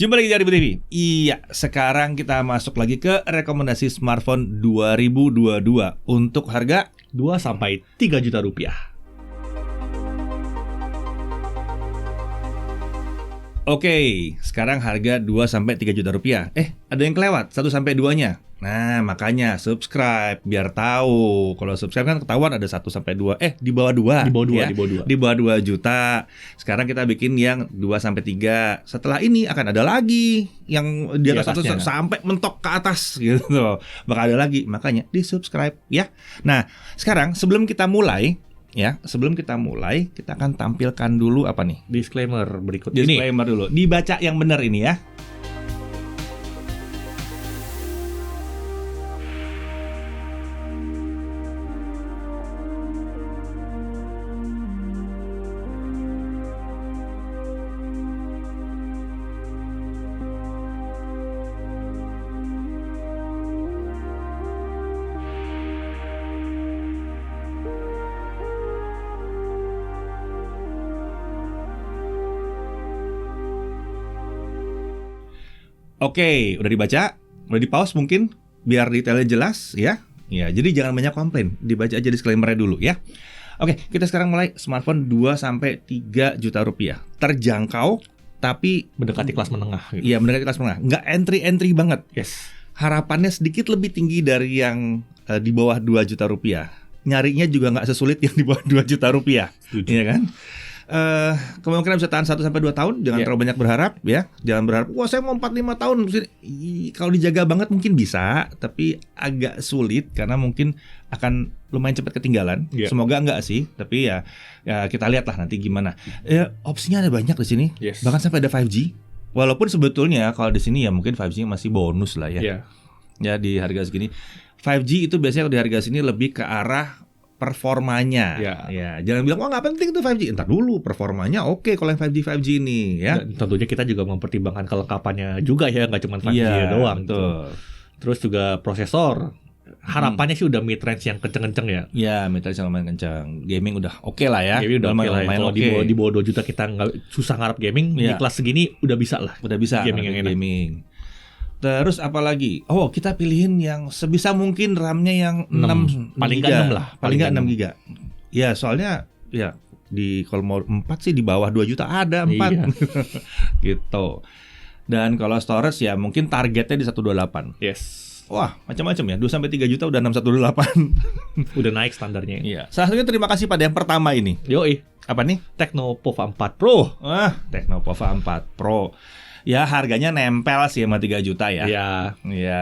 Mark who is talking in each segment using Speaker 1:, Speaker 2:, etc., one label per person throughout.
Speaker 1: Jumpa lagi di Arief TV. Iya, sekarang kita masuk lagi ke rekomendasi smartphone 2022 untuk harga
Speaker 2: 2-3 juta rupiah.
Speaker 1: Oke, sekarang harga 2-3 juta rupiah. Ada yang kelewat 1-2-nya. Nah, makanya subscribe biar tahu. Kalau subscribe kan ketahuan ada 1-2. Di bawah 2. Di bawah 2 juta. Sekarang kita bikin yang 2-3. Setelah ini akan ada lagi yang di atas 1 sampai mentok ke atas gitu. Bakal ada lagi. Makanya di-subscribe ya. Nah, sekarang sebelum kita mulai, kita akan tampilkan dulu apa nih?
Speaker 2: Disclaimer berikut
Speaker 1: Disclaimer dulu. Dibaca yang benar ini ya. Oke, udah dibaca, udah di-pause mungkin biar detailnya jelas ya. Ya, jadi jangan banyak komplain, dibaca aja disclaimer-nya dulu ya. Oke, kita sekarang mulai smartphone 2-3 juta rupiah. Terjangkau tapi
Speaker 2: mendekati kelas menengah gitu.
Speaker 1: Iya, mendekati kelas menengah. Nggak entry banget.
Speaker 2: Yes.
Speaker 1: Harapannya sedikit lebih tinggi dari yang di bawah 2 juta rupiah. Nyarinya juga nggak sesulit yang di bawah 2 juta rupiah. Iya kan? Kemungkinan bisa tahan 1-2 tahun. Jangan terlalu banyak berharap ya. Jangan berharap wah saya mau 4-5 tahun. Kalau dijaga banget mungkin bisa, tapi agak sulit karena mungkin akan lumayan cepat ketinggalan. Semoga enggak sih, tapi ya kita lihatlah nanti gimana. Opsinya ada banyak di sini. Bahkan sampai ada 5G. Walaupun sebetulnya kalau di sini ya mungkin 5G masih bonus lah ya. Ya di harga segini 5G itu biasanya kalau di harga sini lebih ke arah performanya. Ya, jangan bilang wah nggak penting itu 5G. Entar dulu performanya oke kalau yang 5G ini ya.
Speaker 2: Dan tentunya kita juga mempertimbangkan kelengkapannya juga ya, nggak cuma 5G doang.
Speaker 1: Betul.
Speaker 2: Terus juga prosesor. Harapannya sih udah mid range yang kenceng-kenceng ya.
Speaker 1: Ya, mid range yang lumayan kenceng. Gaming udah oke lah ya.
Speaker 2: Gaming udah oke lah. Kalau di bawah 2 juta kita nggak susah ngarap gaming. Di kelas segini udah bisa lah.
Speaker 1: Udah bisa
Speaker 2: gaming yang enak.
Speaker 1: Terus apa lagi? Oh, kita pilihin yang sebisa mungkin RAM-nya yang 6
Speaker 2: paling enggak 6 lah.
Speaker 1: Paling enggak 6 GB. Ya, soalnya ya di kalau mau 4 sih di bawah 2 juta ada 4. Iya. Gitu. Dan kalau storage ya mungkin targetnya di 128.
Speaker 2: Yes.
Speaker 1: Wah, macam-macam ya. 2-3 juta udah 618.
Speaker 2: Udah naik standarnya.
Speaker 1: Iya. Salah satunya terima kasih pada yang pertama ini.
Speaker 2: Yoi.
Speaker 1: Apa nih?
Speaker 2: Tecno Pova 4 Pro.
Speaker 1: Tecno Pova 4 Pro. Ya harganya nempel sih sama 3 juta ya.
Speaker 2: Iya.
Speaker 1: Ya,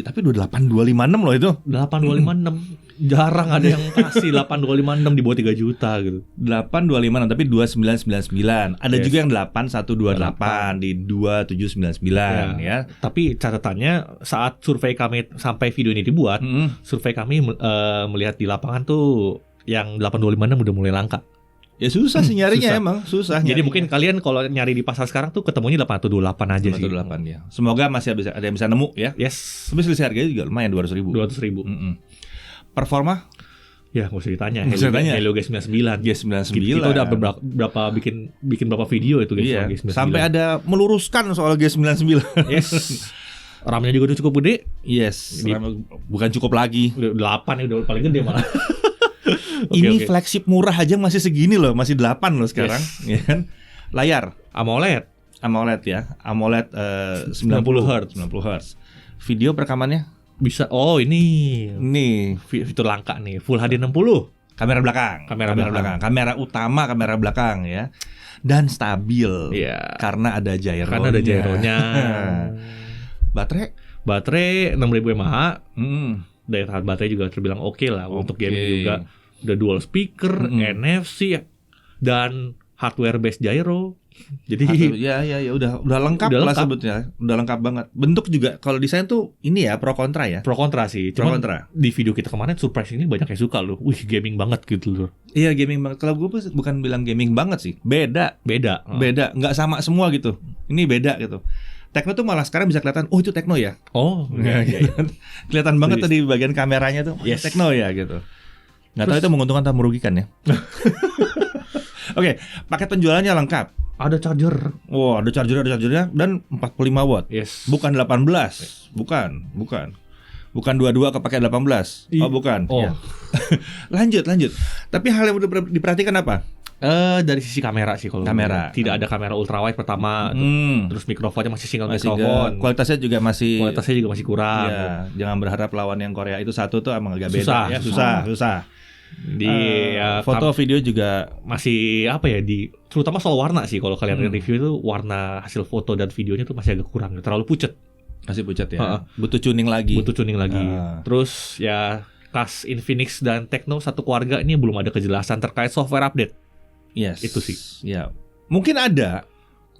Speaker 1: tapi 28256 loh itu.
Speaker 2: 8256. Jarang ada yang kasih 8256 di bawah 3 juta gitu.
Speaker 1: 8256 tapi 2999. Ada juga yang 8128 di 2799 ya.
Speaker 2: Tapi catatannya saat survei kami sampai video ini dibuat, survei kami melihat di lapangan tuh yang 8256 udah mulai langka.
Speaker 1: Ya susah sih nyarinya, emang susah.
Speaker 2: Jadi mungkin kalian kalau nyari di pasar sekarang tuh ketemunya 8128 aja sih.
Speaker 1: 8128 ya. Semoga masih ada yang bisa nemu ya.
Speaker 2: Yes.
Speaker 1: Tapi selisih harganya juga lumayan 200.000.
Speaker 2: 200.000.
Speaker 1: Performa?
Speaker 2: Ya nggak usah ditanya.
Speaker 1: Helio
Speaker 2: G99.
Speaker 1: G99.
Speaker 2: Kita udah berapa bikin berapa video itu G99.
Speaker 1: Sampai ada meluruskan soal G99.
Speaker 2: Yes. RAM-nya juga udah cukup gede.
Speaker 1: Yes. Bukan cukup lagi.
Speaker 2: Udah 8 ya, udah paling gede malah.
Speaker 1: Ini flagship murah aja masih segini loh, masih 8 loh sekarang, ya kan? Layar AMOLED ya, AMOLED 90 Hz. Video perekamannya
Speaker 2: bisa. Oh ini fitur langka nih, Full HD 60.
Speaker 1: Kamera belakang. Kamera utama, kamera belakang ya. Dan stabil. Karena ada gyronya. Baterai 6000 mAh. Daya tahan baterai juga terbilang oke lah untuk gaming juga. Udah dual speaker, NFC dan hardware based gyro. Jadi ya udah lengkap lah sebetulnya. Udah lengkap banget. Bentuk juga kalau desain tuh ini ya pro kontra ya.
Speaker 2: Pro kontra sih. Cuma di video kita kemarin surprise ini banyak yang suka loh. Wih, gaming banget gitu loh.
Speaker 1: Iya, gaming banget. Kalau gue bukan bilang gaming banget sih. Beda. Enggak sama semua gitu. Ini beda gitu. Tecno tuh malah sekarang bisa kelihatan, oh itu Tecno ya.
Speaker 2: Oh, iya.
Speaker 1: Kelihatan banget tuh di bagian kameranya tuh, Tecno ya gitu. Nggak tahu itu menguntungkan atau merugikan ya. Oke, paket penjualannya lengkap.
Speaker 2: Ada charger.
Speaker 1: Wah, ada chargernya dan 45 watt.
Speaker 2: Yes.
Speaker 1: Bukan 18. Bukan 22 kepake 18. Oh, bukan.
Speaker 2: Oh.
Speaker 1: Ya. lanjut. Tapi hal yang diperhatikan apa?
Speaker 2: Dari sisi kamera sih kalau
Speaker 1: Kamera.
Speaker 2: tidak ada kamera ultrawide pertama, terus mikrofonnya masih single
Speaker 1: Masih
Speaker 2: mikrofon.
Speaker 1: kualitasnya juga masih
Speaker 2: kurang.
Speaker 1: Ya, jangan berharap lawan yang Korea itu satu tuh emang agak beda ya. Susah.
Speaker 2: Di
Speaker 1: foto video juga
Speaker 2: masih apa ya, terutama soal warna sih, kalau kalian review itu warna hasil foto dan videonya tuh masih agak kurang, terlalu pucat.
Speaker 1: masih pucat ya. Butuh tuning lagi.
Speaker 2: Terus ya Kas Infinix dan Tecno satu keluarga ini belum ada kejelasan terkait software update.
Speaker 1: Yes.
Speaker 2: Itu sih.
Speaker 1: Ya. Mungkin ada.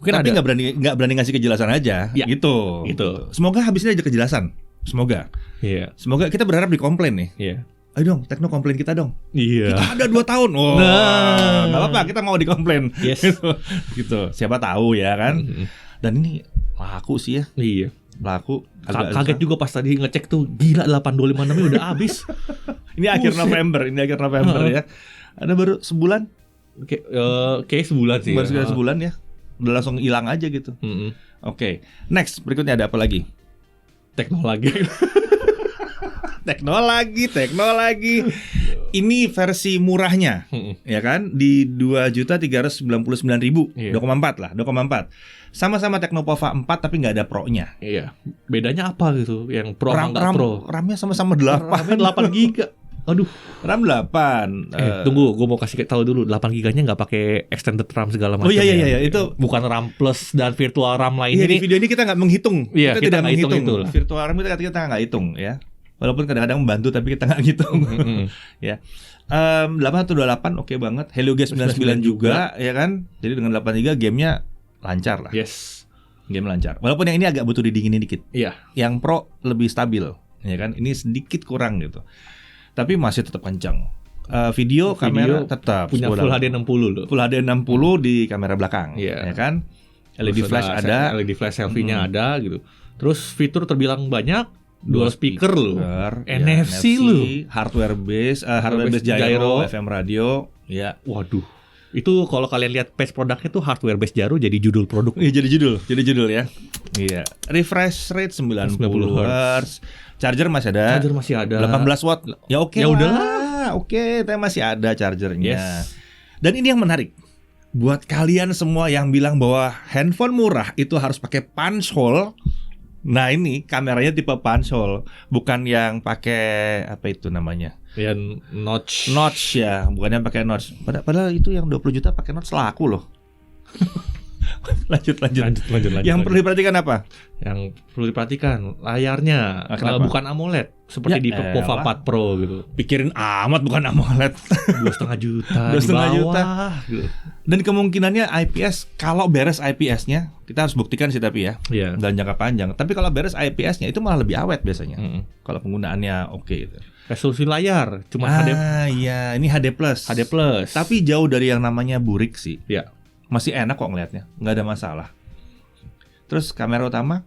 Speaker 1: Tapi nggak berani ngasih kejelasan aja.
Speaker 2: Ya.
Speaker 1: Gitu. Semoga habis ini ada kejelasan. Semoga.
Speaker 2: Iya.
Speaker 1: Semoga kita berharap dikomplain nih.
Speaker 2: Iya.
Speaker 1: Ayo dong, Tecno komplain kita dong.
Speaker 2: Iya.
Speaker 1: Kita ada 2 tahun. Oh, nggak apa-apa, kita mau dikomplain.
Speaker 2: Yes.
Speaker 1: gitu. Siapa tahu ya kan. Dan ini laku sih ya.
Speaker 2: Iya.
Speaker 1: Laku.
Speaker 2: Kaget juga pas tadi ngecek tuh, gila 8256 udah habis.
Speaker 1: Ini akhir November ya. Ada baru sebulan.
Speaker 2: Kayak sebulan sih.
Speaker 1: Baru sebulan ya. Udah langsung hilang aja gitu. Oke. Next, berikutnya ada apa lagi?
Speaker 2: Teknologi.
Speaker 1: Ini versi murahnya, ya kan? Di 2.399.000, 2,4 lah, 2,4. Sama-sama Teknopova 4 tapi nggak ada Pro-nya.
Speaker 2: Iya. Bedanya apa gitu? Yang Pro sama nggak Pro?
Speaker 1: RAM-nya sama-sama 8.
Speaker 2: RAM-nya 8 GB. Aduh,
Speaker 1: RAM 8.
Speaker 2: Tunggu, gue mau kasih tahu dulu, 8 GB-nya nggak pakai extended RAM segala macam.
Speaker 1: Oh iya, itu
Speaker 2: bukan RAM plus dan virtual RAM lain.
Speaker 1: Iya, di video ini kita nggak menghitung.
Speaker 2: Iya,
Speaker 1: kita tidak menghitung
Speaker 2: itu.
Speaker 1: Virtual RAM kita nggak hitung ya. Walaupun kadang-kadang membantu tapi kita nggak ngitung. Ya. 8 atau 28 oke banget. Helio G99 juga ya kan. Jadi dengan 8 GB gamenya lancar lah.
Speaker 2: Yes.
Speaker 1: Game lancar. Walaupun yang ini agak butuh didinginin dikit.
Speaker 2: Iya.
Speaker 1: Yang Pro lebih stabil, ya kan? Ini sedikit kurang gitu. Tapi masih tetap kencang. Video kamera tetap
Speaker 2: punya Full HD 60 loh.
Speaker 1: Full HD 60 di kamera belakang, ya kan? LED flash ada,
Speaker 2: LED flash selfie-nya ada gitu. Terus fitur terbilang banyak, dual speaker loh. NFC loh.
Speaker 1: Hardware base gyro, FM radio, ya.
Speaker 2: Waduh. Itu kalau kalian lihat page produknya tuh hardware base gyro jadi judul produk.
Speaker 1: Iya, jadi judul ya. Iya. Refresh rate 90 Hz. Charger masih ada. 18 watt. Ya oke.
Speaker 2: Ya udahlah.
Speaker 1: Oke, tapi masih ada chargernya.
Speaker 2: Yes.
Speaker 1: Dan ini yang menarik. Buat kalian semua yang bilang bahwa handphone murah itu harus pakai punch hole. Nah, ini kameranya tipe punch hole, bukan yang pakai apa itu namanya?
Speaker 2: Yang
Speaker 1: notch ya, bukan yang pakai notch. Padahal itu yang 20 juta pakai notch laku loh. Lanjut. Yang perlu diperhatikan apa?
Speaker 2: Yang perlu diperhatikan layarnya, bukan AMOLED seperti di Pova 4 Pro gitu.
Speaker 1: Pikirin amat, bukan AMOLED.
Speaker 2: 2,5 juta.
Speaker 1: 2,5 juta. Dan kemungkinannya IPS, kalau beres IPS-nya, kita harus buktikan sih tapi ya. Dan jangka panjang. Tapi kalau beres IPS-nya itu malah lebih awet biasanya. Kalau penggunaannya oke gitu.
Speaker 2: Resolusi layar cuma HD.
Speaker 1: Iya, ini HD+. Tapi jauh dari yang namanya burik sih.
Speaker 2: Iya.
Speaker 1: Masih enak kok ngelihatnya, nggak ada masalah. Terus kamera utama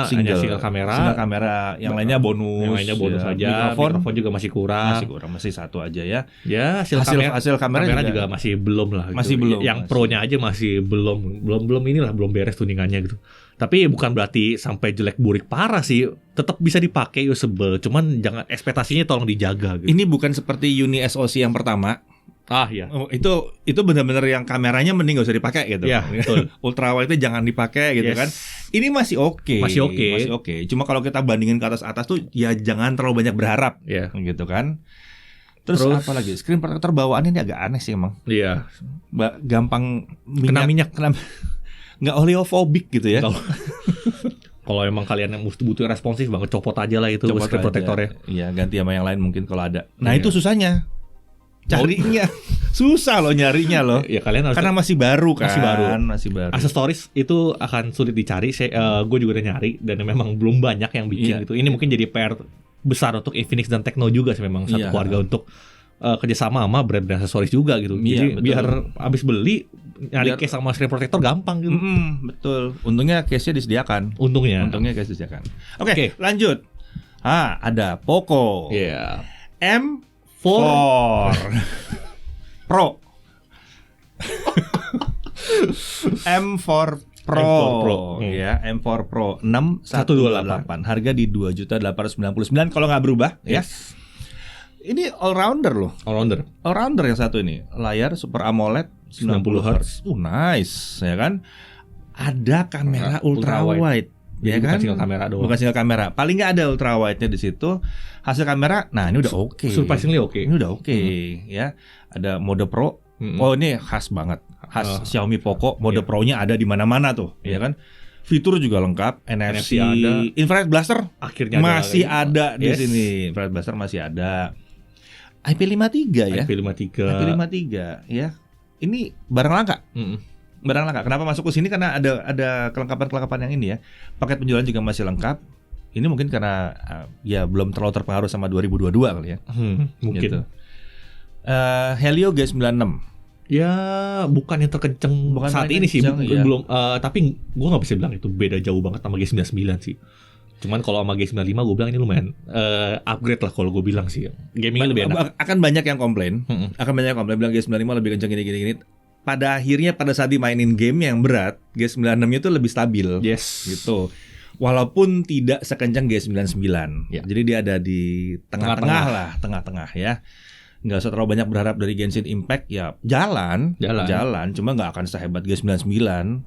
Speaker 2: single
Speaker 1: kamera, yang lainnya bonus.
Speaker 2: Saja. Mikrofon juga masih kurang.
Speaker 1: Masih satu aja ya.
Speaker 2: Ya, hasil kamera juga masih belum lah. Gitu.
Speaker 1: Masih belum.
Speaker 2: Yang Pro-nya aja masih belum beres tuningannya gitu. Tapi bukan berarti sampai jelek burik parah sih. Tetap bisa dipakai usable. Cuman jangan ekspektasinya tolong dijaga gitu.
Speaker 1: Ini bukan seperti Uni SoC yang pertama.
Speaker 2: Iya.
Speaker 1: Itu benar-benar yang kameranya mending gak usah dipakai gitu.
Speaker 2: Iya, betul.
Speaker 1: Ultrawide itu jangan dipakai gitu kan. Ini masih oke.
Speaker 2: Masih oke.
Speaker 1: Cuma kalau kita bandingin ke atas tuh ya jangan terlalu banyak berharap.
Speaker 2: Iya.
Speaker 1: Gitu kan. Terus apa lagi? Screen protector bawaannya ini agak aneh sih emang.
Speaker 2: Iya.
Speaker 1: Gampang
Speaker 2: kena minyak.
Speaker 1: Nggak oleofobik gitu ya.
Speaker 2: Kalau emang kalian yang butuh responsif banget, copot aja lah itu screen protectornya.
Speaker 1: Iya, ganti sama yang lain mungkin kalau ada. Nah, itu susahnya. Carinya susah loh, nyarinya loh.
Speaker 2: Ya kalian harus,
Speaker 1: karena masih baru kan. Masih baru.
Speaker 2: Aksesoris itu akan sulit dicari. Gue juga udah nyari dan memang belum banyak yang bikin gitu. Ini mungkin jadi PR besar untuk Infinix dan Tecno juga sih, memang satu keluarga untuk kerjasama sama brand aksesoris juga gitu. Jadi betul. Biar abis beli nyari case sama screen protector gampang gitu.
Speaker 1: Betul. Untungnya case-nya disediakan.
Speaker 2: Untungnya
Speaker 1: case disediakan. Oke, lanjut. Ada Poco.
Speaker 2: Iya.
Speaker 1: M4 Pro. M4 Pro, ya, M4 Pro 6128. Harga di 2.899 kalau nggak berubah, ya. Ini all rounder loh. All rounder yang satu ini. Layar Super AMOLED 90 Hz. Nice, ya kan? Ada kamera ultra wide. Ya kan?
Speaker 2: Bukan single kamera doang.
Speaker 1: Bukan single kamera. Paling nggak ada ultra wide-nya di situ. Hasil kamera, nah ini udah oke.
Speaker 2: Surprisingly oke.
Speaker 1: Ini udah oke, ya. Ada mode Pro. Oh, ini khas banget. Khas Xiaomi Poco, mode Pro-nya ada di mana-mana tuh, ya kan? Fitur juga lengkap, NFC ada, infrared blaster akhirnya masih ada di sini. Infrared blaster masih ada. IP53 ya. IP53 ya. Ini barang langka. Barang langka. Kenapa masuk ke sini? Karena ada kelengkapan-kelengkapan yang ini ya. Paket penjualan juga masih lengkap. Ini mungkin karena ya belum terlalu terpengaruh sama 2022 kali ya.
Speaker 2: Mungkin.
Speaker 1: Gitu. Helio G96.
Speaker 2: Ya bukan yang terkenceng saat ini sih, belum. Tapi gue nggak bisa bilang itu beda jauh banget sama G99 sih. Cuman kalau sama G95 gue bilang ini lumayan upgrade lah kalau gue bilang sih. Gamingnya lebih enak.
Speaker 1: Akan banyak yang komplain, bilang G95 lebih kencang gini. Pada akhirnya pada saat dimainin game yang berat, G96 itu lebih stabil. Gitu. Walaupun tidak sekencang G99. Ya. Jadi dia ada di tengah-tengah ya. Nggak usah terlalu banyak berharap dari Genshin Impact, ya jalan, cuma nggak akan sehebat G99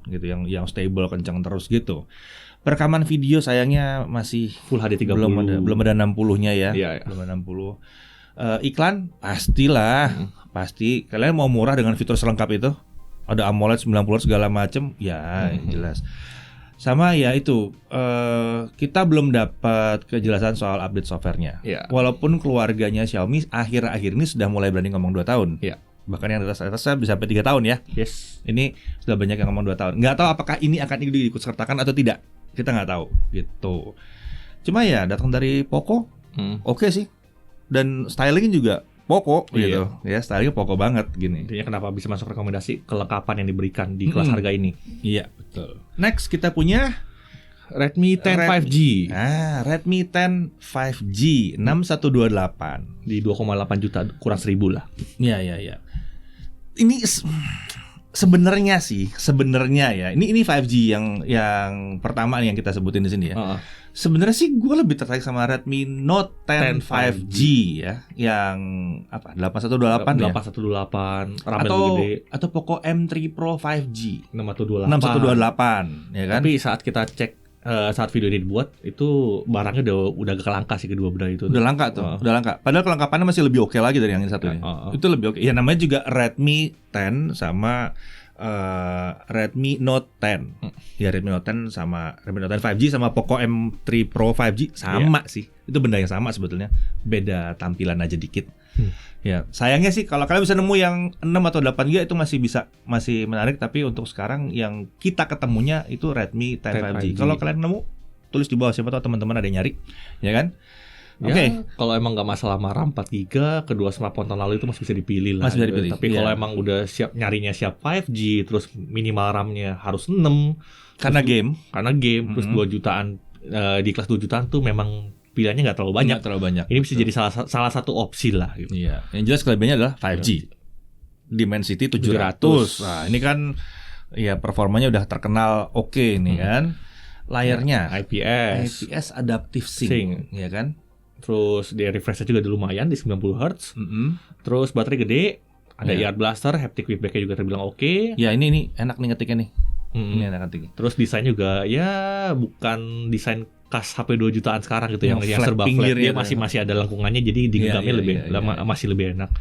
Speaker 1: gitu yang stable kencang terus gitu. Perekaman video sayangnya masih
Speaker 2: Full HD 30,
Speaker 1: belum ada 60-nya ya. Belum ada 60. Iklan pastilah, pasti. Kalian mau murah dengan fitur selengkap itu? Ada AMOLED 90 segala macem, ya jelas. Sama ya itu, kita belum dapat kejelasan soal update softwarenya. Walaupun keluarganya Xiaomi akhir-akhir ini sudah mulai berani ngomong 2 tahun. Bahkan yang atas-atasnya bisa sampai 3 tahun ya. Ini sudah banyak yang ngomong 2 tahun. Nggak tahu apakah ini akan diikut sertakan atau tidak. Kita nggak tahu gitu. Cuma ya datang dari Poco, oke sih. Dan stylingnya juga Poco gitu. Ya stylingnya Poco banget gini.
Speaker 2: Intinya kenapa bisa masuk rekomendasi kelengkapan yang diberikan di kelas harga ini.
Speaker 1: Iya, betul. Next kita punya
Speaker 2: Redmi 10 5G.
Speaker 1: Redmi 10 5G 6128
Speaker 2: di 2,8 juta, kurang 1.000 lah.
Speaker 1: Iya. Ini sebenarnya ya. Ini 5G yang pertama nih yang kita sebutin di sini ya. Sebenarnya sih gue lebih tertarik sama Redmi Note 10 5G ya, yang apa 8128 ya.
Speaker 2: 8128 RAM lebih gede.
Speaker 1: Atau Poco M3 Pro 5G
Speaker 2: 6128
Speaker 1: ya kan.
Speaker 2: Tapi saat kita cek saat video ini dibuat itu barangnya udah agak langka sih kedua benda itu.
Speaker 1: Udah langka tuh, udah langka. Padahal kelengkapannya masih lebih oke lagi dari yang ini satu ini. Itu lebih oke. Ya namanya juga Redmi 10 sama Redmi Note 10. Ya Redmi Note 10 sama Redmi Note 10 5G sama Poco M3 Pro 5G sama sih. Itu benda yang sama sebetulnya. Beda tampilan aja dikit. Ya, sayangnya sih kalau kalian bisa nemu yang 6 atau 8 GB itu masih menarik, tapi untuk sekarang yang kita ketemunya itu Redmi 10 5G. Kalau kalian nemu tulis di bawah, siapa tahu teman-teman ada yang nyari, ya kan?
Speaker 2: Oke. Kalau emang nggak masalah sama RAM 4 GB, kedua smartphone tahun lalu itu masih bisa dipilih lah.
Speaker 1: Masih bisa dipilih.
Speaker 2: Tapi kalau emang udah nyarinya siap 5G, terus minimal RAM-nya harus 6
Speaker 1: karena game,
Speaker 2: terus 2 jutaan di kelas 2 jutaan tuh memang pilihannya nggak terlalu banyak. Ini bisa jadi salah satu opsi lah. Gitu.
Speaker 1: Iya. Yang jelas kelebihannya adalah 5G. Dimensity 700. Nah, ini kan ya performanya udah terkenal oke nih kan. Layarnya IPS Adaptive Sync, ya kan.
Speaker 2: Terus dia refresh-nya juga lumayan di 90 Hz. Terus baterai gede, ada ear blaster, haptic feedback-nya juga terbilang oke.
Speaker 1: Ya ini enak nih ngetiknya nih. Ini enak ngetiknya.
Speaker 2: Terus desain juga ya bukan desain khas HP 2 jutaan sekarang gitu yang serba flat. Dia masih ada lengkungannya, jadi digenggamnya masih lebih enak.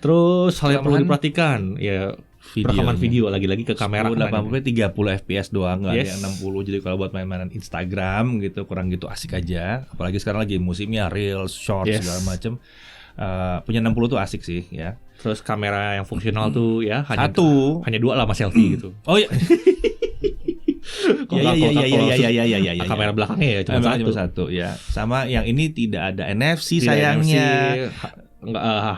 Speaker 2: Terus hal yang perlu diperhatikan ya rekaman video lagi-lagi ke kamera
Speaker 1: 1080p 30 fps doang, nggak ada yang 60. Jadi kalau buat main-mainan Instagram gitu kurang gitu asik aja. Apalagi sekarang lagi musimnya Reels, Shorts segala macam. Punya 60 tuh asik sih ya.
Speaker 2: Terus kamera yang fungsional tuh ya hanya 2 lah mas selfie gitu.
Speaker 1: Oh iya. Iya.
Speaker 2: Kamera belakangnya ya cuma
Speaker 1: satu ya. Sama yang ini tidak ada NFC sayangnya.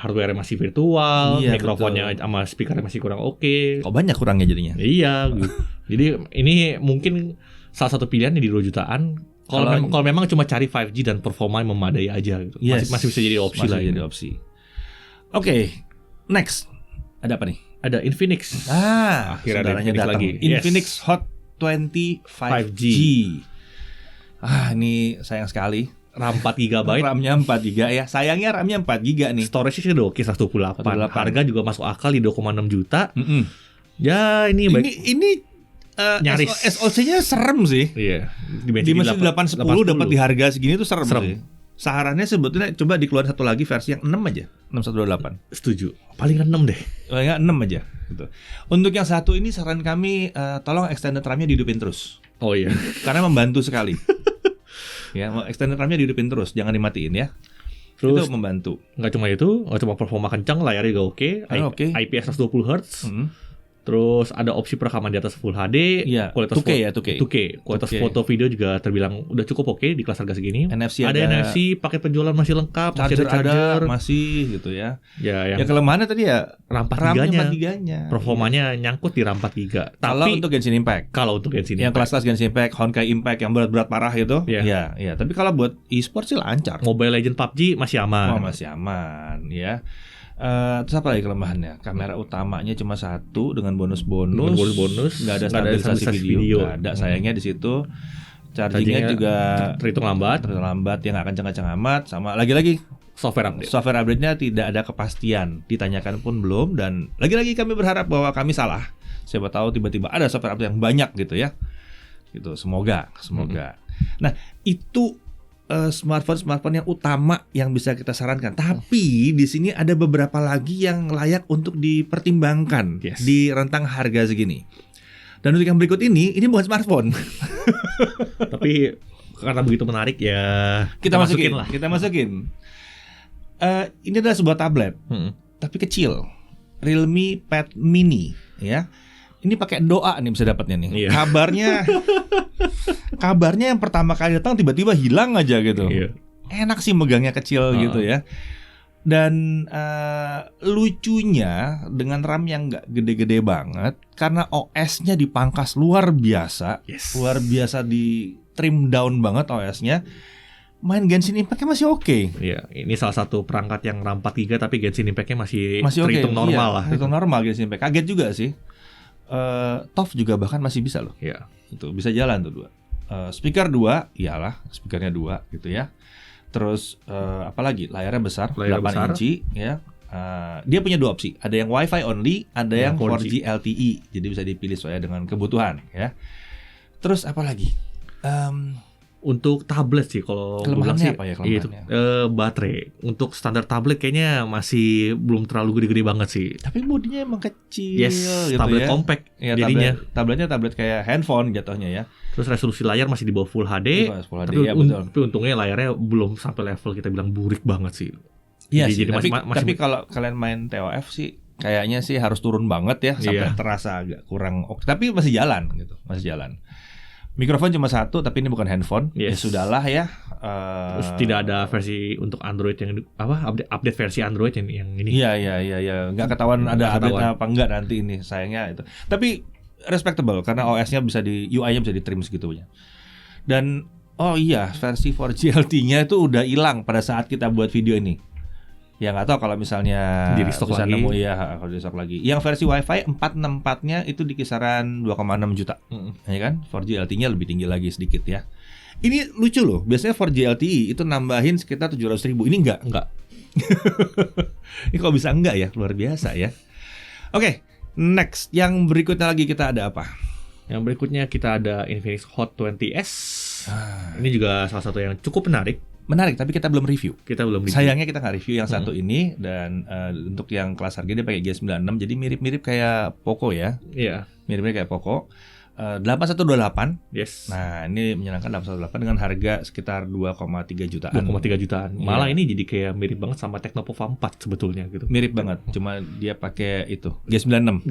Speaker 2: Hardware masih virtual, mikrofonnya sama speakernya masih kurang oke.
Speaker 1: Kok banyak kurangnya jadinya?
Speaker 2: Iya gitu. Jadi ini mungkin salah satu pilihan di 2 jutaan. Kalau memang cuma cari 5G dan performa yang memadai aja gitu. Masih bisa jadi opsi lah.
Speaker 1: Jadi opsi. Oke, next. Ada apa nih?
Speaker 2: ada Infinix.
Speaker 1: Akhirnya ada
Speaker 2: Infinix
Speaker 1: datang.
Speaker 2: lagi.
Speaker 1: Infinix Hot 20 5G. Ini sayang sekali.
Speaker 2: RAM 4 GB.
Speaker 1: RAM-nya 4 GB ya. Sayangnya RAM-nya 4 GB nih.
Speaker 2: Storage sih udah oke 128. Harga juga masuk akal di 2,6 juta. Ya ini baik.
Speaker 1: Ini
Speaker 2: nyaris.
Speaker 1: SoC-nya serem sih.
Speaker 2: Iya.
Speaker 1: Di mesin 810 dapat di harga segini tuh serem sih. Sarannya sebetulnya coba dikeluarin satu lagi versi yang 6 aja, 6128.
Speaker 2: Setuju. Paling 6 deh.
Speaker 1: Paling 6 aja gitu. Untuk yang satu ini saran kami tolong extended RAM-nya dihidupin terus.
Speaker 2: Oh iya.
Speaker 1: Karena membantu sekali. Ya, extended RAM-nya dihidupin terus, jangan dimatiin ya.
Speaker 2: Terus
Speaker 1: itu membantu.
Speaker 2: Nggak cuma performa kencang, layarnya juga oke. IPS 120 Hz. Terus ada opsi perekaman di atas Full HD,
Speaker 1: kualitas 2K.
Speaker 2: Kualitas foto video juga terbilang udah cukup oke di kelas harga segini.
Speaker 1: NFC
Speaker 2: ada NFC, paket penjualan masih lengkap, masih ada charger,
Speaker 1: masih gitu ya.
Speaker 2: Ya
Speaker 1: kelemahannya tadi ya
Speaker 2: RAM 4 GB-nya. Performanya nyangkut di RAM 4 GB.
Speaker 1: Kalau untuk Genshin Impact. Yang kelas-kelas Genshin Impact, Honkai Impact yang berat-berat parah itu, ya. Tapi kalau buat e-sport sih lancar.
Speaker 2: Mobile Legends PUBG masih aman.
Speaker 1: Masih aman, ya. Terus apa lagi kelemahannya? Kamera utamanya cuma satu dengan bonus-bonus. Nggak ada stabilisasi video. Nggak ada, sayangnya di situ. Chargingnya juga
Speaker 2: terhitung lambat.
Speaker 1: Ya nggak kencang-kencang amat. Sama lagi-lagi
Speaker 2: software update-nya
Speaker 1: tidak ada kepastian. Ditanyakan pun belum. Dan lagi-lagi kami berharap bahwa kami salah. Siapa tahu tiba-tiba ada software update yang banyak gitu ya. Gitu. Semoga. Nah itu smartphone yang utama yang bisa kita sarankan. Tapi di sini ada beberapa lagi yang layak untuk dipertimbangkan di rentang harga segini. Dan untuk yang berikut ini bukan smartphone.
Speaker 2: Tapi karena begitu menarik ya
Speaker 1: kita masukin. Ini adalah sebuah tablet, tapi kecil. Realme Pad Mini, ya. Ini pakai doa nih bisa dapatnya nih. Kabarnya yang pertama kali datang tiba-tiba hilang aja gitu. Enak sih megangnya kecil gitu ya. Dan lucunya dengan RAM yang nggak gede-gede banget, karena OS-nya dipangkas luar biasa, di trim down banget OS-nya. Main Genshin Impact-nya masih oke.
Speaker 2: Iya, ini salah satu perangkat yang RAM 4 GB tapi Genshin Impact-nya masih terhitung normal lah.
Speaker 1: Terhitung normal Genshin Impact. Kaget juga sih. TOF juga bahkan masih bisa loh.
Speaker 2: Iya.
Speaker 1: Itu bisa jalan tuh 2. Speaker 2, iyalah, speakernya 2 gitu ya. Terus apalagi layarnya besar, 8 inci ya. Dia punya 2 opsi. Ada yang Wi-Fi only, ada yang 4G LTE. Jadi bisa dipilih sesuai dengan kebutuhan ya. Terus apalagi?
Speaker 2: Untuk tablet sih kalau
Speaker 1: kelemahannya apa ya kelemahannya?
Speaker 2: Itu, baterai. Untuk standar tablet kayaknya masih belum terlalu gede-gede banget sih.
Speaker 1: Tapi bodinya emang kecil gitu
Speaker 2: tablet
Speaker 1: ya.
Speaker 2: compact
Speaker 1: ya,
Speaker 2: jadinya.
Speaker 1: Tabletnya tablet kayak handphone jatuhnya ya.
Speaker 2: Terus resolusi layar masih di bawah Full HD. Tapi untungnya layarnya belum sampai level kita bilang burik banget sih.
Speaker 1: Iya sih, tapi kalau kalian main TOF sih kayaknya sih harus turun banget ya sampai terasa agak kurang oke. Tapi masih jalan gitu, masih jalan. Mikrofon cuma satu, tapi ini bukan handphone. Ya sudahlah ya.
Speaker 2: Terus tidak ada versi untuk Android yang update versi Android yang ini.
Speaker 1: Iya. Nggak ketahuan ada update apa enggak nanti ini. Sayangnya itu. Tapi respectable karena OS-nya bisa UI-nya bisa di-trim segitunya. Dan versi 4G LTE-nya itu udah hilang pada saat kita buat video ini. Ya nggak tahu kalau misalnya
Speaker 2: di restock
Speaker 1: bisa
Speaker 2: lagi.
Speaker 1: Nemu kalau di restock lagi. Yang versi Wi-Fi 464-nya itu di kisaran 2,6 juta. Ya kan? 4G LTE-nya lebih tinggi lagi sedikit ya. Ini lucu loh. Biasanya 4G LTE itu nambahin sekitar 700.000. Ini enggak. Ini kok bisa enggak ya? Luar biasa ya. Oke, next. Yang berikutnya lagi kita ada apa?
Speaker 2: Yang berikutnya kita ada Infinix Hot 20S. Ini juga salah satu yang cukup menarik, tapi kita belum review. Sayangnya kita nggak review yang satu ini. Dan untuk yang kelas harga dia pakai G96, jadi mirip-mirip kayak Poco ya. Iya.
Speaker 1: Mirip-mirip kayak Poco. 8128.
Speaker 2: Yes.
Speaker 1: Nah ini menyenangkan 8128 dengan harga sekitar 2,3 jutaan.
Speaker 2: 2,3 jutaan. Malah ini jadi kayak mirip banget sama Tecnopova 4 sebetulnya gitu.
Speaker 1: Mirip banget. Cuma dia pakai itu G96.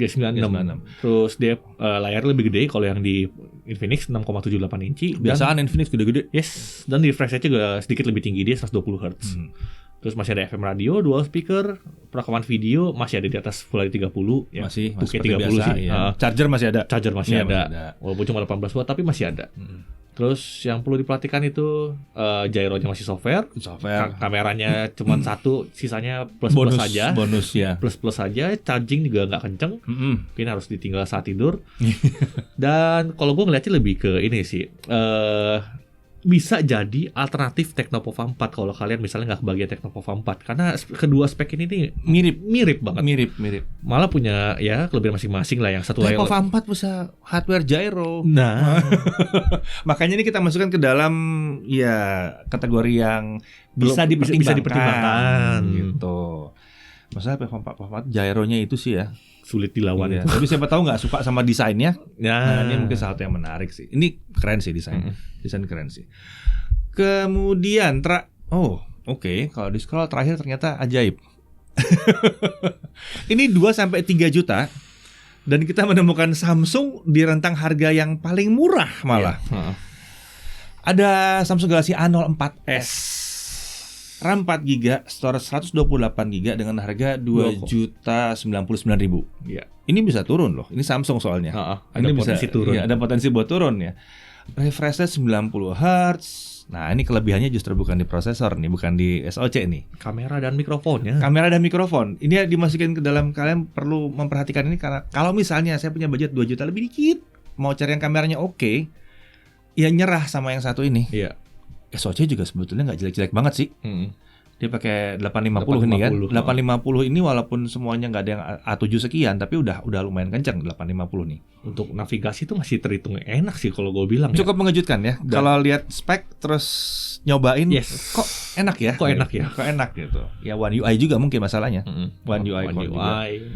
Speaker 2: Terus dia layar lebih gede kalau yang di Infinix 6,78 inci.
Speaker 1: Biasaan Infinix gede-gede.
Speaker 2: Yes. Dan di refresh rate juga sedikit lebih tinggi, dia 120 Hz. Terus masih ada FM radio, dual speaker, perekaman video masih ada di atas Full HD 30 ya.
Speaker 1: Masih
Speaker 2: 2K 30
Speaker 1: biasa,
Speaker 2: sih.
Speaker 1: Charger masih ada.
Speaker 2: Walaupun cuma 18 watt tapi masih ada. Terus yang perlu diperhatikan itu gyronya masih software. Kameranya cuma satu, sisanya plus saja.
Speaker 1: Bonus ya.
Speaker 2: Plus saja. Charging juga nggak kenceng. Mungkin harus ditinggal saat tidur. Dan kalau gue ngeliatnya lebih ke ini sih. Bisa jadi alternatif Teknopova 4 kalau kalian misalnya nggak kebagian Teknopova 4, karena kedua spek ini nih mirip banget.
Speaker 1: Mirip.
Speaker 2: Malah punya ya kelebihan masing-masing lah. Yang satu
Speaker 1: Teknopova 4 bisa hardware gyro.
Speaker 2: Nah,
Speaker 1: makanya ini kita masukkan ke dalam ya kategori yang bisa dipertimbangkan. Gitu. Masalah Teknopova 4 gyronya itu sih ya
Speaker 2: sulit dilawan
Speaker 1: ya. Tapi siapa tahu nggak suka sama desainnya. Nah, ini mungkin salah satu yang menarik sih. Ini keren sih desainnya. Desain keren sih. Kemudian oke. Kalau di scroll terakhir ternyata ajaib. Ini 2 sampai 3 juta dan kita menemukan Samsung di rentang harga yang paling murah malah. Ada Samsung Galaxy A04s. RAM 4GB, storage 128GB dengan harga 2.099.000.
Speaker 2: Ya.
Speaker 1: Ini bisa turun loh. Ini Samsung soalnya.
Speaker 2: Ada potensi turun.
Speaker 1: Ya, ada potensi buat turun ya. Refresh rate 90 Hz. Nah, ini kelebihannya justru bukan di prosesor nih, bukan di SoC nih.
Speaker 2: Kamera dan mikrofonnya.
Speaker 1: Kamera dan mikrofon. Ini dimasukin ke dalam, kalian perlu memperhatikan ini karena kalau misalnya saya punya budget 2 juta lebih dikit, mau cari yang kameranya oke, ya nyerah sama yang satu ini.
Speaker 2: Iya.
Speaker 1: SoC juga sebetulnya nggak jelek-jelek banget sih. Dia pakai 850 ini kan. 850 ini walaupun semuanya nggak ada yang A7 sekian, tapi udah lumayan kencang 850 nih.
Speaker 2: Untuk navigasi itu masih terhitung enak sih kalau gue bilang.
Speaker 1: Cukup mengejutkan ya. Kalau lihat spek terus nyobain, kok enak ya? Kok enak gitu. Ya One UI juga mungkin masalahnya. One UI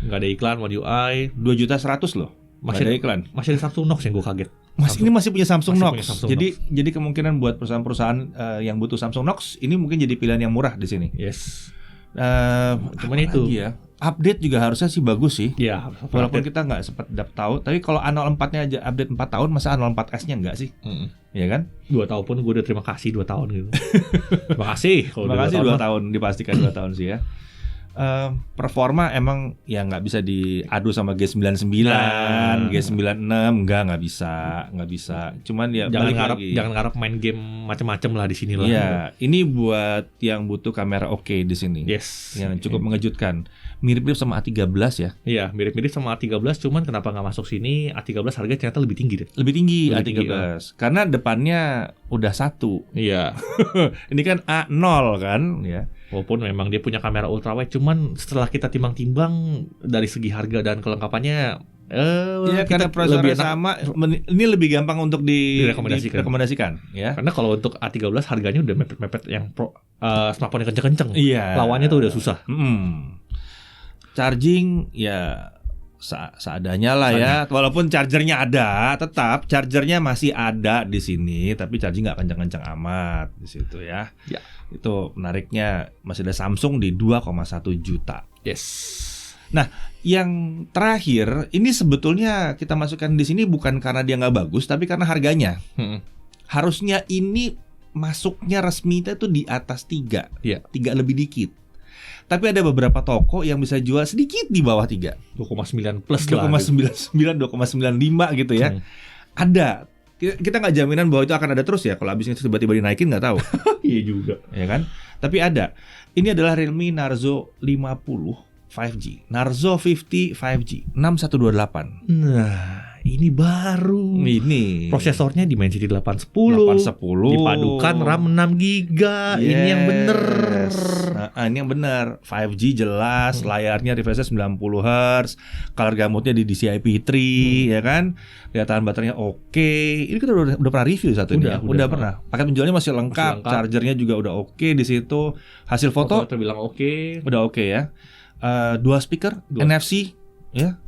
Speaker 2: nggak ada iklan One UI.
Speaker 1: 2.100.000 loh. Masih ada iklan.
Speaker 2: Masih ada Samsung Knox yang gue kaget.
Speaker 1: Ini masih punya Samsung Knox. Jadi kemungkinan buat perusahaan-perusahaan yang butuh Samsung Knox ini mungkin jadi pilihan yang murah di sini.
Speaker 2: Yes.
Speaker 1: Cuman itu ya. Update juga harusnya sih bagus sih.
Speaker 2: Ya,
Speaker 1: walaupun kita nggak sempat tahu, tapi kalau A04-nya aja update 4 tahun, masa A04S-nya nggak sih? Iya kan?
Speaker 2: 2 tahun pun gue udah terima kasih 2 tahun gitu. Terima kasih.
Speaker 1: Terima kasih 2 tahun, dipastikan 2 tahun sih ya. Performa emang ya nggak bisa diadu sama G99, G96 nggak bisa. Cuman ya
Speaker 2: jangan ngarep main game macam-macam lah di sini lah.
Speaker 1: Iya, ini buat yang butuh kamera oke di sini.
Speaker 2: Yes.
Speaker 1: Yang cukup mengejutkan. Mirip-mirip sama A13 ya.
Speaker 2: Iya, mirip-mirip sama A13, cuman kenapa nggak masuk sini? A13 harga ternyata lebih tinggi deh.
Speaker 1: Lebih tinggi A13. Karena depannya udah 1.
Speaker 2: Iya.
Speaker 1: Ini kan A0 kan, ya.
Speaker 2: Walaupun memang dia punya kamera ultrawide, cuman setelah kita timbang-timbang dari segi harga dan kelengkapannya,
Speaker 1: ya karena prosesornya sama, ini lebih gampang untuk direkomendasikan ya.
Speaker 2: Karena kalau untuk A13 harganya udah mepet-mepet yang smartphone yang kenceng-kenceng.
Speaker 1: Iya.
Speaker 2: Lawannya tuh udah susah.
Speaker 1: Charging ya seadanya lah ya. Walaupun chargernya ada, tetap chargernya masih ada di sini, tapi charging nggak kencang-kencang amat di situ ya.
Speaker 2: Ya.
Speaker 1: Itu menariknya masih ada Samsung di 2,1 juta.
Speaker 2: Yes.
Speaker 1: Nah, yang terakhir ini sebetulnya kita masukkan di sini bukan karena dia nggak bagus, tapi karena harganya. Harusnya ini masuknya resmi itu di atas 3, 3 lebih dikit. Tapi ada beberapa toko yang bisa jual sedikit di bawah 3.
Speaker 2: 2,9 plus
Speaker 1: 2,99, 2,95 gitu ya. Ada. Kita nggak jaminan bahwa itu akan ada terus ya. Kalau abis itu tiba-tiba dinaikin nggak tahu.
Speaker 2: Iya juga.
Speaker 1: Ya kan? Tapi ada. Ini adalah Realme Narzo 50 5G. Narzo 50 5G 6128.
Speaker 2: Nah, ini baru.
Speaker 1: Ini
Speaker 2: prosesornya Dimensity 810 dipadukan RAM 6GB. Ini yang bener.
Speaker 1: Nah, ini yang benar. 5G jelas, layarnya refresh 90 Hz, color gamutnya di DCI-P3 ya kan. Daya tahan baterainya oke. Ini kita udah pernah review satu ini. Udah pernah. Paket penjualnya masih lengkap, chargernya juga udah oke di situ. Hasil foto
Speaker 2: terbilang oke.
Speaker 1: Udah oke ya. Dua speaker, NFC ya.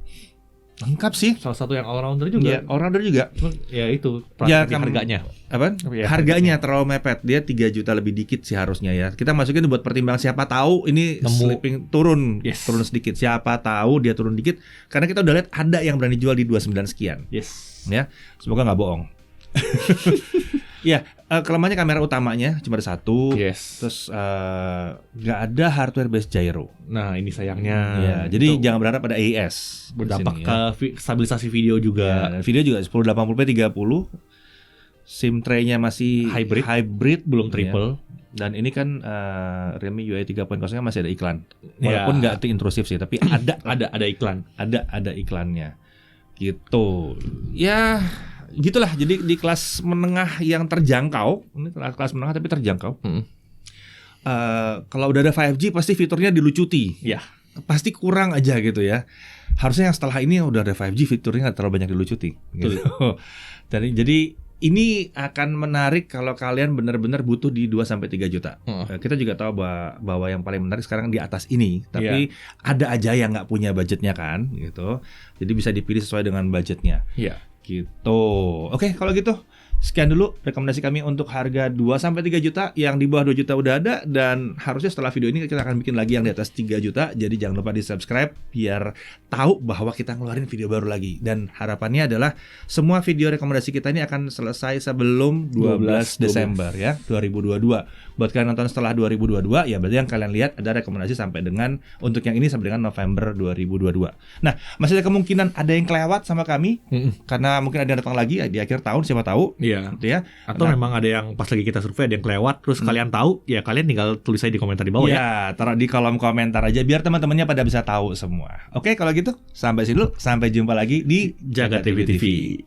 Speaker 1: Lengkap sih.
Speaker 2: Salah satu yang all-rounder juga.
Speaker 1: Ya, all-rounder juga.
Speaker 2: Ya itu
Speaker 1: ya,
Speaker 2: harganya.
Speaker 1: Apa? Ya, harganya terlalu mepet. Dia 3 juta lebih dikit sih harusnya ya. Kita masukin buat pertimbangan, siapa tahu ini slipping turun. Turun sedikit. Siapa tahu dia turun dikit. Karena kita udah lihat ada yang berani jual di 29 sekian.
Speaker 2: Yes.
Speaker 1: Ya. Semoga nggak bohong. Ya, kelemahannya kamera utamanya cuma ada 1.
Speaker 2: Yes.
Speaker 1: Terus nggak ada hardware based gyro.
Speaker 2: Nah, ini sayangnya.
Speaker 1: Ya, jadi jangan berharap pada AES.
Speaker 2: Berdampak ke stabilisasi video juga.
Speaker 1: Ya, dan video juga 1080p 30. SIM tray-nya masih hybrid
Speaker 2: belum triple.
Speaker 1: Dan ini kan Realme UI 3.0-nya masih ada iklan. Walaupun nggak intrusif sih, tapi ada iklan. Ada iklannya. Gitu. Ya, gitulah. Jadi di kelas menengah yang terjangkau, ini kelas menengah tapi terjangkau. Kalau udah ada 5G pasti fiturnya dilucuti.
Speaker 2: Ya.
Speaker 1: Pasti kurang aja gitu ya. Harusnya yang setelah ini udah ada 5G fiturnya nggak terlalu banyak dilucuti. Gitu. Jadi ini akan menarik kalau kalian benar-benar butuh di 2-3 juta. Kita juga tahu bahwa yang paling menarik sekarang di atas ini. Tapi ada aja yang nggak punya budgetnya kan, gitu. Jadi bisa dipilih sesuai dengan budgetnya. Gitu. Oke, kalau gitu sekian dulu rekomendasi kami untuk harga 2-3 juta. Yang di bawah 2 juta udah ada. Dan harusnya setelah video ini kita akan bikin lagi yang di atas 3 juta. Jadi jangan lupa di subscribe biar tahu bahwa kita ngeluarin video baru lagi. Dan harapannya adalah semua video rekomendasi kita ini akan selesai sebelum 12 Desember ya 2022. Buat kalian nonton setelah 2022 ya berarti yang kalian lihat ada rekomendasi sampai dengan untuk yang ini sampai dengan November 2022. Nah, masih ada kemungkinan ada yang kelewat sama kami karena mungkin ada yang datang lagi di akhir tahun, siapa tahu. Gitu ya.
Speaker 2: Atau memang ada yang pas lagi kita survei ada yang kelewat terus kalian tahu, ya kalian tinggal tulis aja di komentar di bawah
Speaker 1: ya. Taruh di kolom komentar aja biar teman-temannya pada bisa tahu semua. Oke, kalau gitu sampai sini dulu, sampai jumpa lagi di
Speaker 2: Jagat TV.